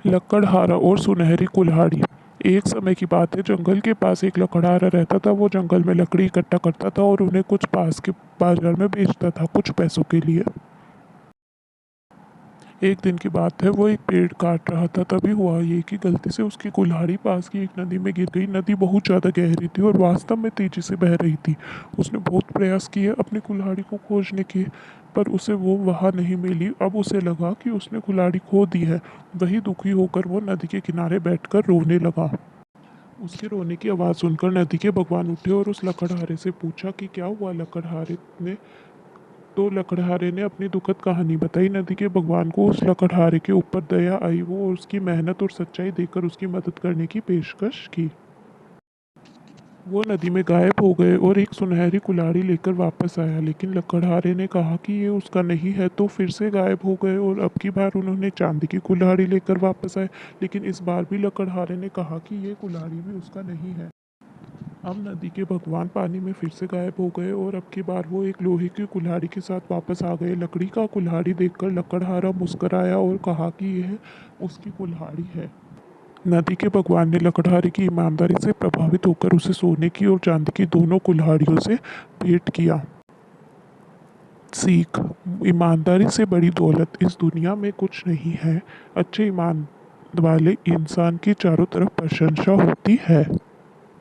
लकड़हारा और सुनहरी कुल्हाड़ी। एक समय की बात है, जंगल के पास एक लकड़हारा रहता था। वो जंगल में लकड़ी इकट्ठा करता था और उन्हें कुछ पास के बाजार में बेचता था कुछ पैसों के लिए। एक दिन की बात है, वो एक पेड़ काट रहा था। तभी हुआ ये कि गलती से उसकी कुल्हाड़ी पास की एक नदी में गिर गई। नदी बहुत ज़्यादा गहरी थी और वास्तव में तेजी से बह रही थी। उसने बहुत प्रयास किए अपनी कुल्हाड़ी को खोजने के, पर उसे वो वहाँ नहीं मिली। अब उसे लगा कि उसने कुल्हाड़ी खो दी है। वही दुखी होकर वो नदी के किनारे बैठकर रोने लगा। उसके रोने की आवाज़ सुनकर नदी के भगवान उठे और उस लकड़हारे से पूछा कि क्या हुआ लकड़हारे ने। तो लकड़हारे ने अपनी दुखद कहानी बताई। नदी के भगवान को उस लकड़हारे के ऊपर दया आई। वो उसकी मेहनत और सच्चाई देखकर उसकी मदद करने की पेशकश की। वो नदी में गायब हो गए और एक सुनहरी कुल्हाड़ी लेकर वापस आया, लेकिन लकड़हारे ने कहा कि ये उसका नहीं है, तो फिर से गायब हो गए। और अब की बार उन्होंने चांदी की कुल्हाड़ी लेकर वापस आए, लेकिन इस बार भी लकड़हारे ने कहा कि ये कुल्हाड़ी भी उसका नहीं है। अब नदी के भगवान पानी में फिर से गायब हो गए और अब की बार वो एक लोहे की कुल्हाड़ी के साथ वापस आ गए। लकड़ी का कुल्हाड़ी देखकर लकड़हारा मुस्कराया और कहा कि यह उसकी कुल्हाड़ी है। नदी के भगवान ने लकड़हारे की ईमानदारी से प्रभावित होकर उसे सोने की और चांदी की दोनों कुल्हाड़ियों से भेंट किया। सीख: ईमानदारी से बड़ी दौलत इस दुनिया में कुछ नहीं है। अच्छे ईमान वाले इंसान की चारों तरफ प्रशंसा होती है।